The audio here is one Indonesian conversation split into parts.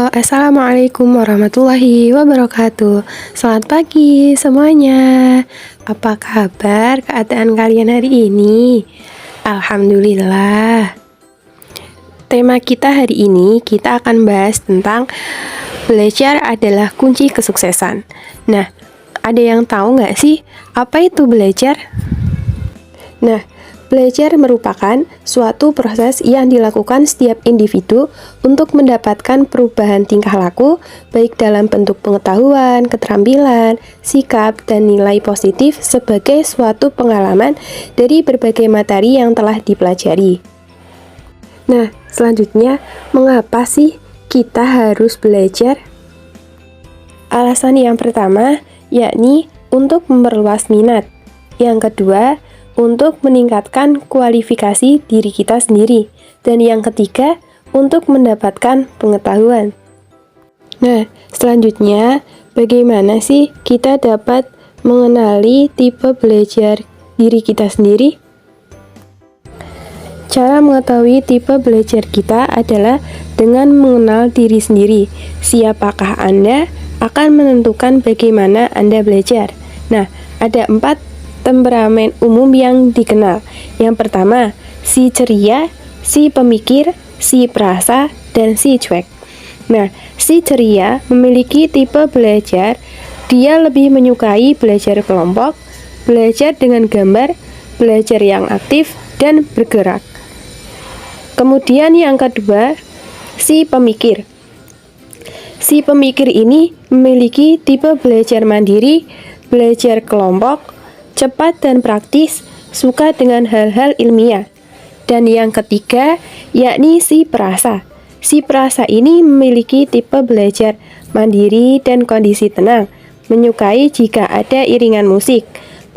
Assalamualaikum warahmatullahi wabarakatuh. Selamat pagi semuanya. Apa kabar keadaan kalian hari ini? Alhamdulillah. Tema kita hari ini, kita akan bahas tentang belajar adalah kunci kesuksesan. Nah, ada yang tahu nggak sih apa itu belajar? Nah, belajar merupakan suatu proses yang dilakukan setiap individu untuk mendapatkan perubahan tingkah laku, baik dalam bentuk pengetahuan, keterampilan, sikap, dan nilai positif sebagai suatu pengalaman dari berbagai materi yang telah dipelajari. Nah, selanjutnya, mengapa sih kita harus belajar? Alasan yang pertama, yakni untuk memperluas minat. Yang kedua, untuk meningkatkan kualifikasi diri kita sendiri. Dan yang ketiga, untuk mendapatkan pengetahuan. Nah, selanjutnya, bagaimana sih kita dapat mengenali tipe belajar diri kita sendiri? Cara mengetahui tipe belajar kita adalah dengan mengenal diri sendiri. Siapakah Anda akan menentukan bagaimana Anda belajar. Nah, ada 4 temperamen umum yang dikenal. Yang pertama, si ceria, si pemikir, si perasa, dan si cuek. Nah, si ceria memiliki tipe belajar, dia lebih menyukai belajar kelompok, belajar dengan gambar, belajar yang aktif, dan bergerak. Kemudian yang kedua, si pemikir. Si pemikir ini memiliki tipe belajar mandiri, belajar kelompok, cepat dan praktis, suka dengan hal-hal ilmiah. Dan yang ketiga, yakni si perasa. Si perasa ini memiliki tipe belajar mandiri dan kondisi tenang, menyukai jika ada iringan musik,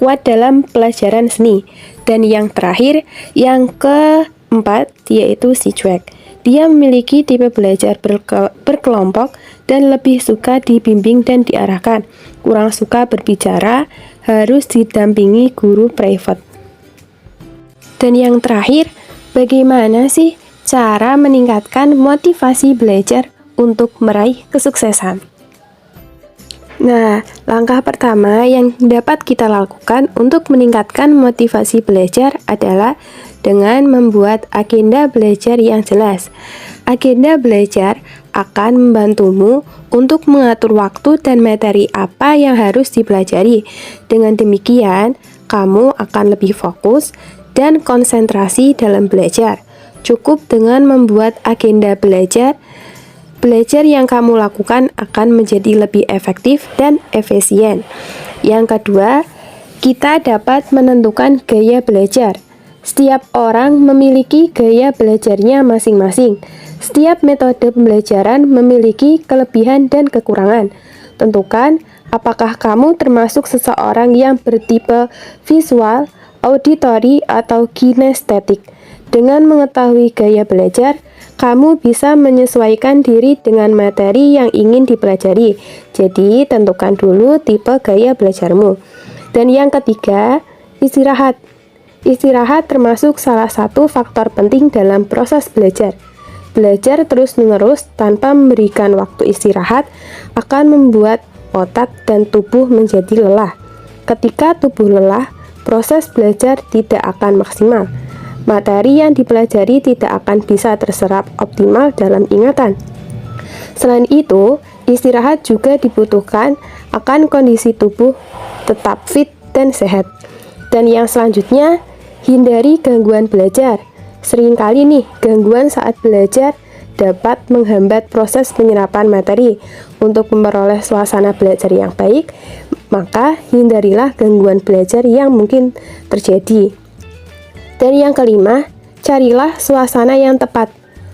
kuat dalam pelajaran seni. Dan yang terakhir, yang keempat, yaitu si cuek. Dia memiliki tipe belajar berkelompok dan lebih suka dibimbing dan diarahkan. Kurang suka berbicara, harus didampingi guru privat. Dan yang terakhir, bagaimana sih cara meningkatkan motivasi belajar untuk meraih kesuksesan? Nah, langkah pertama yang dapat kita lakukan untuk meningkatkan motivasi belajar adalah dengan membuat agenda belajar yang jelas. Agenda belajar akan membantumu untuk mengatur waktu dan materi apa yang harus dipelajari. Dengan demikian, kamu akan lebih fokus dan konsentrasi dalam belajar. Cukup dengan membuat agenda belajar yang kamu lakukan akan menjadi lebih efektif dan efisien. Yang kedua, kita dapat menentukan gaya belajar. Setiap orang memiliki gaya belajarnya masing-masing. Setiap metode pembelajaran memiliki kelebihan dan kekurangan. Tentukan apakah kamu termasuk seseorang yang bertipe visual, auditory, atau kinestetik. Dengan mengetahui gaya belajar, kamu bisa menyesuaikan diri dengan materi yang ingin dipelajari. Jadi, tentukan dulu tipe gaya belajarmu. Dan yang ketiga, istirahat. Istirahat termasuk salah satu faktor penting dalam proses belajar. Belajar terus-menerus tanpa memberikan waktu istirahat akan membuat otak dan tubuh menjadi lelah. Ketika tubuh lelah, proses belajar tidak akan maksimal. Materi yang dipelajari tidak akan bisa terserap optimal dalam ingatan. Selain itu, istirahat juga dibutuhkan akan kondisi tubuh tetap fit dan sehat. Dan yang selanjutnya, hindari gangguan belajar. Seringkali nih, gangguan saat belajar dapat menghambat proses penyerapan materi. Untuk memperoleh suasana belajar yang baik, maka hindarilah gangguan belajar yang mungkin terjadi. Dan yang kelima, carilah suasana yang tepat.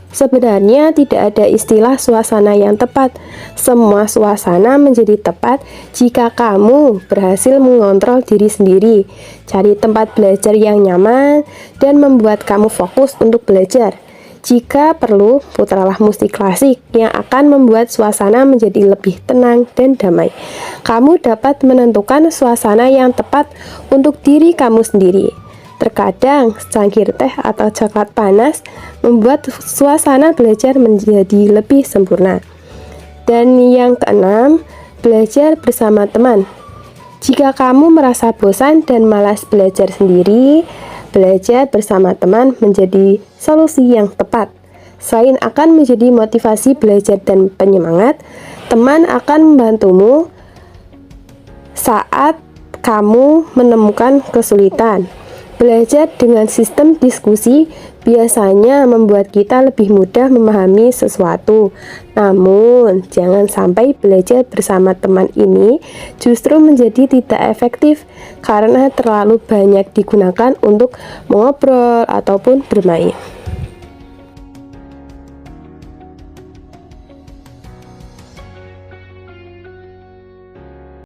Sebenarnya tidak ada istilah suasana yang tepat. Semua suasana menjadi tepat jika kamu berhasil mengontrol diri sendiri. Cari tempat belajar yang nyaman dan membuat kamu fokus untuk belajar. Jika perlu, putarlah musik klasik yang akan membuat suasana menjadi lebih tenang dan damai. Kamu dapat menentukan suasana yang tepat untuk diri kamu sendiri. Terkadang, secangkir teh atau coklat panas membuat suasana belajar menjadi lebih sempurna. Dan yang keenam, belajar bersama teman. Jika kamu merasa bosan dan malas belajar sendiri, belajar bersama teman menjadi solusi yang tepat. Selain akan menjadi motivasi belajar dan penyemangat, teman akan membantumu saat kamu menemukan kesulitan. Belajar dengan sistem diskusi biasanya membuat kita lebih mudah memahami sesuatu. Namun, jangan sampai belajar bersama teman ini justru menjadi tidak efektif karena terlalu banyak digunakan untuk mengobrol ataupun bermain.